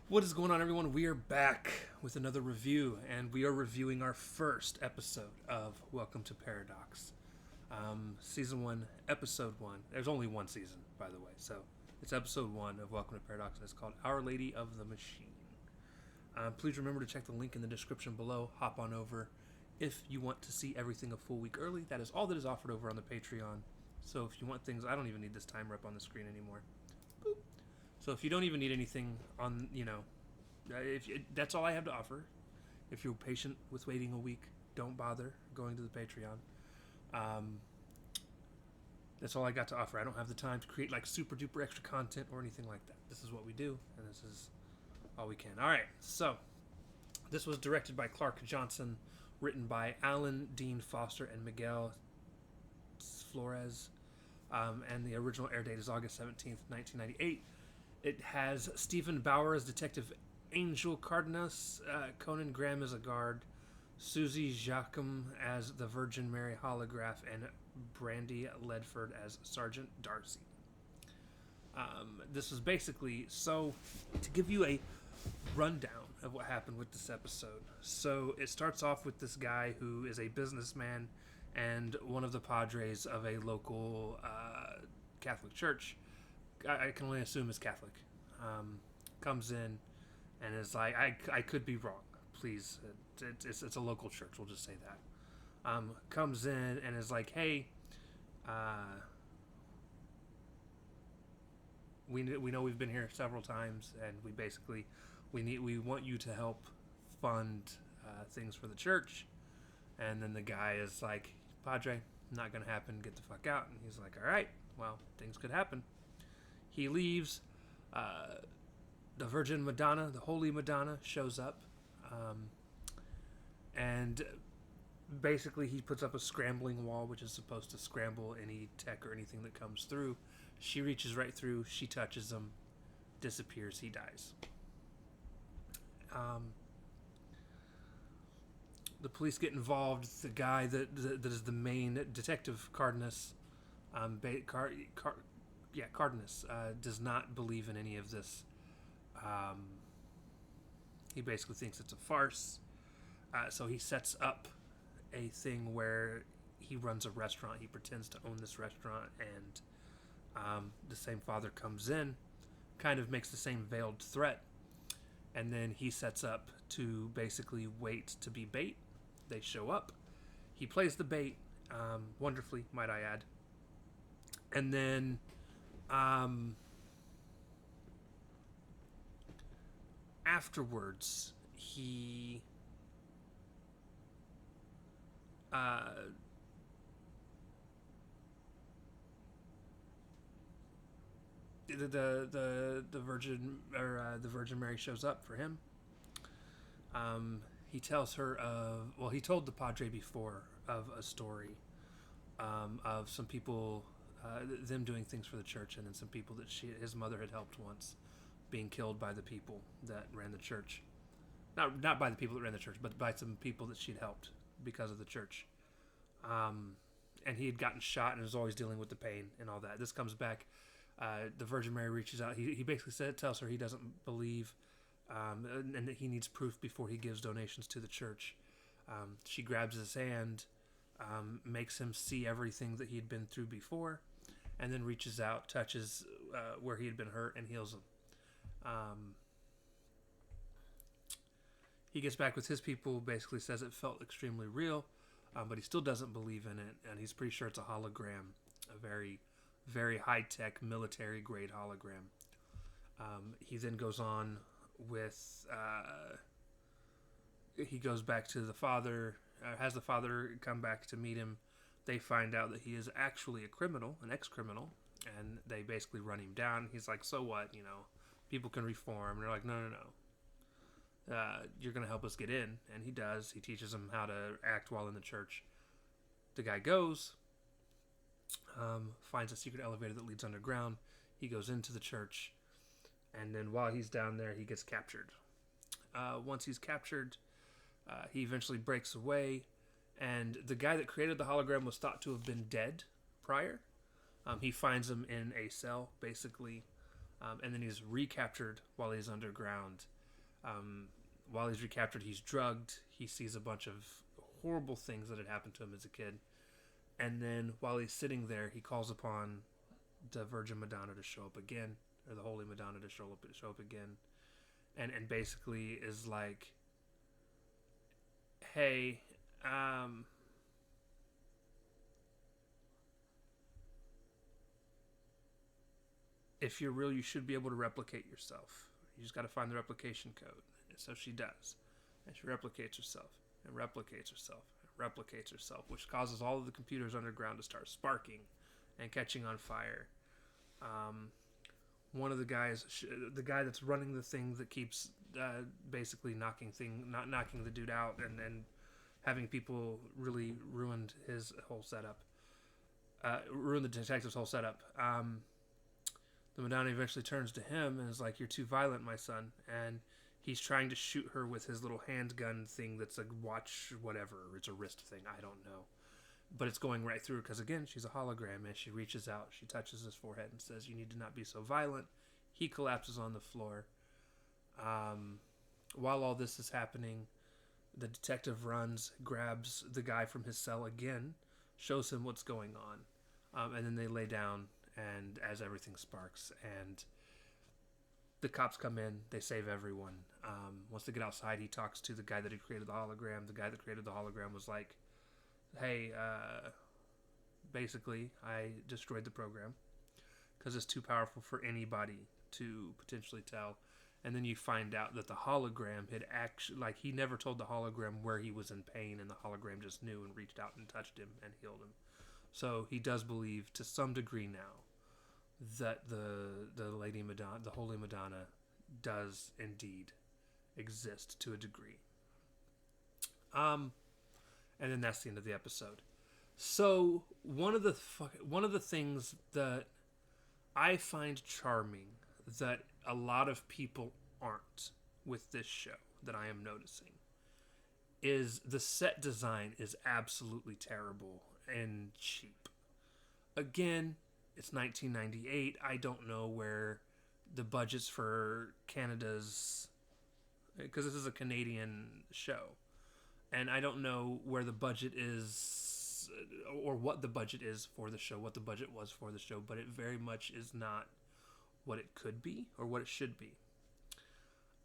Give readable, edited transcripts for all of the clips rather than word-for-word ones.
What is going on, everyone? We are back with another review, and we are reviewing our first episode of Welcome to Paradox. Season 1, Episode 1. There's only one season, by the way, so it's Episode 1 of Welcome to Paradox, and it's called Our Lady of the Machine. Please remember to check the link in the description below. Hop on over if you want to see everything a full week early. That is all that is offered over on the Patreon. So if you want things, I don't even need this timer up on the screen anymore. Boop. So if you don't even need anything on, that's all I have to offer. If you're patient with waiting a week, don't bother going to the Patreon. That's all I got to offer. I don't have the time to create like super duper extra content or anything like that. This is what we do, and this is all we can. All right, so this was directed by Clark Johnson, written by Alan Dean Foster and Miguel Flores, and the original air date is August 17th, 1998. It has Stephen Bauer as Detective Angel Cardenas, Conan Graham as a guard, Susie Jacquem as the Virgin Mary holograph, and Brandy Ledford as Sergeant Darcy. This was basically, so to give you a rundown of what happened with this episode. So it starts off with this guy who is a businessman and one of the padres of a local Catholic church. I can only assume is Catholic. Comes in and is like, I could be wrong. Please, it's a local church. We'll just say that. Comes in and is like, hey, we know we've been here several times, and we want you to help fund things for the church. And then the guy is like, Padre, not gonna happen. Get the fuck out. And he's like, all right, well, things could happen. He leaves. The Virgin Madonna, the Holy Madonna, shows up. And basically he puts up a scrambling wall, which is supposed to scramble any tech or anything that comes through. She reaches right through. She touches him. Disappears. He dies. The police get involved. The guy that is the main detective, Cardenas, Cardenas does not believe in any of this. He basically thinks it's a farce. So he sets up a thing where he runs a restaurant. He pretends to own this restaurant, and the same father comes in, kind of makes the same veiled threat, and then he sets up to basically wait to be bait. They show up. He plays the bait wonderfully, might I add. And then afterwards, he the Virgin Mary shows up for him. He tells her he told the Padre before of a story of some people, them doing things for the church, and then some people that his mother had helped once being killed by the people that ran the church. Not by the people that ran the church, but by some people that she'd helped because of the church. And he had gotten shot and was always dealing with the pain and all that. This comes back. The Virgin Mary reaches out. He basically tells her he doesn't believe, and that he needs proof before he gives donations to the church. She grabs his hand, makes him see everything that he had been through before, and then reaches out, touches where he had been hurt, and heals him. He gets back with his people, basically says it felt extremely real, but he still doesn't believe in it, and he's pretty sure it's a hologram, a very, very high-tech, military-grade hologram. He then goes on with... he goes back to the father, has the father come back to meet him. They find out that he is actually a criminal, an ex-criminal, and they basically run him down. He's like, so what, people can reform. And they're like, no. You're going to help us get in. And he does. He teaches them how to act while in the church. The guy goes, finds a secret elevator that leads underground. He goes into the church, and then while he's down there, he gets captured. Once he's captured, he eventually breaks away, and the guy that created the hologram was thought to have been dead prior. He finds him in a cell, basically, And then he's recaptured while he's underground. While he's recaptured, he's drugged. He sees a bunch of horrible things that had happened to him as a kid. And then while he's sitting there, he calls upon the Virgin Madonna to show up again, or the Holy Madonna to show up again, and basically is like, hey, if you're real, you should be able to replicate yourself. You just got to find the replication code. And so she does, and she replicates herself and replicates herself and replicates herself, which causes all of the computers underground to start sparking and catching on fire. One of the guys, the guy that's running the thing that keeps basically knocking the dude out and having people really ruined his whole setup, ruin the detective's whole setup. The Madonna eventually turns to him and is like, "You're too violent, my son." And he's trying to shoot her with his little handgun thing that's a watch, whatever. It's a wrist thing. I don't know. But it's going right through her because, again, she's a hologram. And she reaches out. She touches his forehead and says, "You need to not be so violent." He collapses on the floor. While all this is happening, the detective runs, grabs the guy from his cell again, shows him what's going on. And then they lay down, and as everything sparks, and the cops come in, they save everyone. Once they get outside, he talks to the guy that had created the hologram. The guy that created the hologram was like, "Hey, basically, I destroyed the program because it's too powerful for anybody to potentially tell." And then you find out that the hologram had actually, like, he never told the hologram where he was in pain, and the hologram just knew and reached out and touched him and healed him. So he does believe, to some degree now, that the Lady Madonna, the Holy Madonna, does indeed exist to a degree. And then that's the end of the episode. So one of the things that I find charming that a lot of people aren't with this show that I am noticing is the set design is absolutely terrible and cheap. Again, it's 1998. I don't know where the budgets for Canada's, because this is a Canadian show, and I don't know where the budget is or what the budget is for the show, what the budget was for the show, but it very much is not what it could be or what it should be.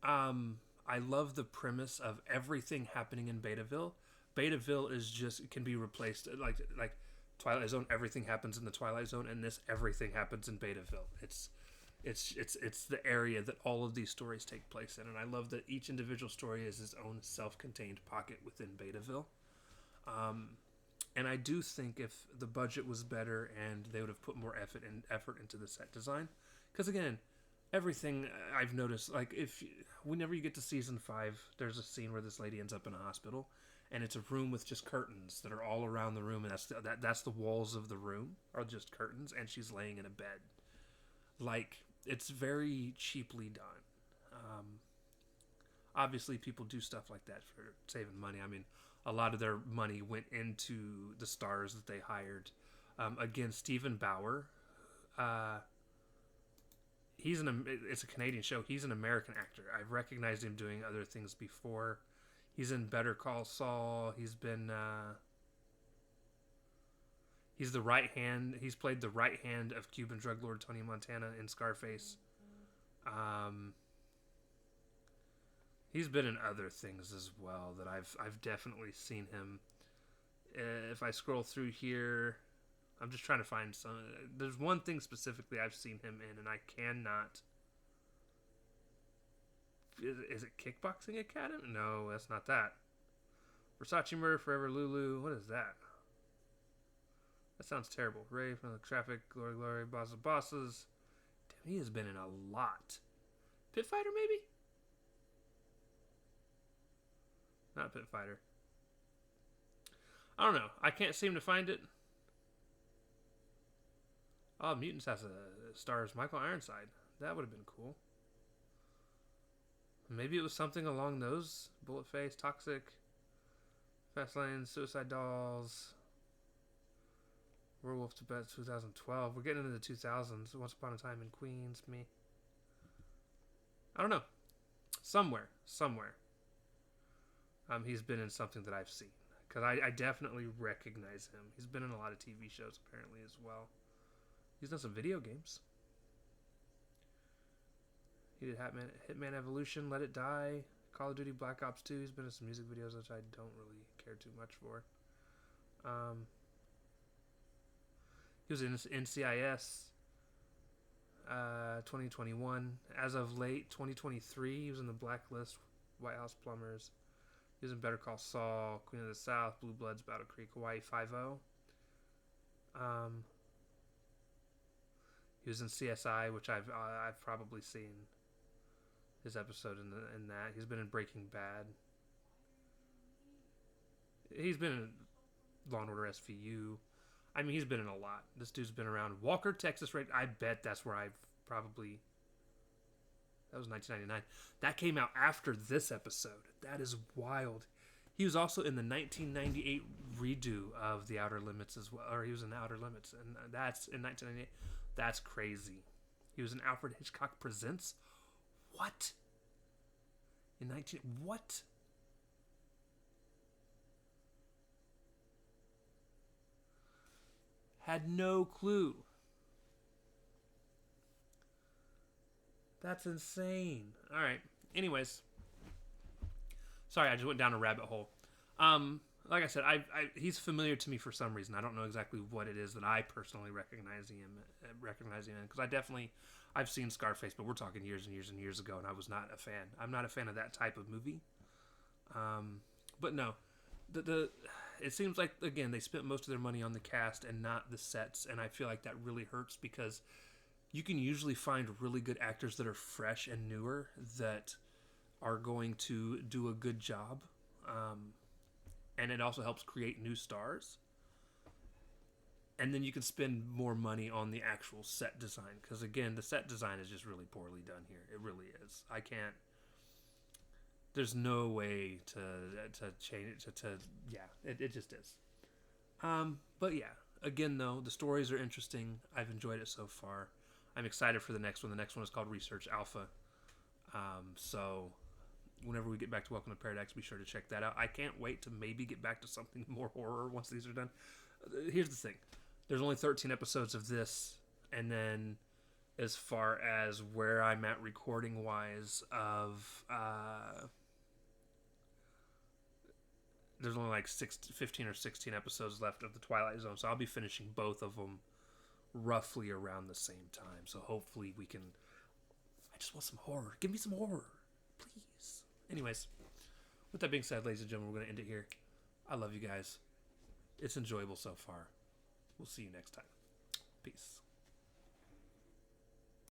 I love the premise of everything happening in Betaville. Betaville is just, it can be replaced like Twilight Zone. Everything happens in the Twilight Zone, and this everything happens in Betaville. It's the area that all of these stories take place in, and I love that each individual story is its own self-contained pocket within Betaville. And I do think if the budget was better and they would have put more effort into the set design, because again, everything I've noticed, like whenever you get to season 5, there's a scene where this lady ends up in a hospital, and it's a room with just curtains that are all around the room, and that's the walls of the room are just curtains, and she's laying in a bed. Like, it's very cheaply done. Obviously, people do stuff like that for saving money. I mean, a lot of their money went into the stars that they hired. Again, Stephen Bauer. It's a Canadian show. He's an American actor. I've recognized him doing other things before. He's in Better Call Saul. He's been he's the right hand. He's played the right hand of Cuban drug lord Tony Montana in Scarface. He's been in other things as well that I've definitely seen him. If I scroll through here, I'm just trying to find some. There's one thing specifically I've seen him in, and I cannot. Is it Kickboxing Academy? No, that's not that. Versace Murder Forever Lulu. What is that? That sounds terrible. Ray from the Traffic, Glory, Boss of Bosses. Damn, he has been in a lot. Pit Fighter, maybe? Not Pit Fighter. I don't know. I can't seem to find it. Oh, Mutants has a stars Michael Ironside. That would have been cool. Maybe it was something along those. Bullet Face, Toxic, Fastlane, Suicide Dolls, Werewolf to Bed 2012. We're getting into the 2000s. Once Upon a Time in Queens, me. I don't know. Somewhere. He's been in something that I've seen. Because I definitely recognize him. He's been in a lot of TV shows, apparently, as well. He's done some video games. He did Hitman Evolution, Let It Die, Call of Duty Black Ops 2. He's been in some music videos, which I don't really care too much for. He was in NCIS 2021. As of late 2023, he was in The Blacklist, White House Plumbers. He was in Better Call Saul, Queen of the South, Blue Bloods, Battle Creek, Hawaii Five-0. He was in CSI, which I've probably seen his episode in that. He's been in Breaking Bad. He's been in Law and Order SVU. I mean, he's been in a lot. This dude's been around. Walker, Texas, right? I bet that's where I've probably... That was 1999. That came out after this episode. That is wild. He was also in the 1998 redo of The Outer Limits as well. Or he was in The Outer Limits. And that's in 1998. That's crazy. He was in Alfred Hitchcock Presents. What? What? Had no clue. That's insane. All right. Anyways, sorry, I just went down a rabbit hole. Like I said, he's familiar to me for some reason. I don't know exactly what it is that I personally recognize him in, because I've seen Scarface, but we're talking years and years and years ago, and I was not a fan. I'm not a fan of that type of movie. But no, it seems like, again, they spent most of their money on the cast and not the sets, and I feel like that really hurts because you can usually find really good actors that are fresh and newer that are going to do a good job. And it also helps create new stars. And then you can spend more money on the actual set design. Because, again, the set design is just really poorly done here. It really is. I can't... There's no way to change it. It just is. But, yeah. Again, though, the stories are interesting. I've enjoyed it so far. I'm excited for the next one. The next one is called Research Alpha. So... Whenever we get back to Welcome to Paradise, be sure to check that out. I can't wait to maybe get back to something more horror once these are done. Here's the thing. There's only 13 episodes of this, and then as far as where I'm at recording-wise of... there's only like 15 or 16 episodes left of The Twilight Zone, so I'll be finishing both of them roughly around the same time. So hopefully we can... I just want some horror. Give me some horror, please. Anyways, with that being said, ladies and gentlemen, we're going to end it here. I love you guys. It's enjoyable so far. We'll see you next time. Peace.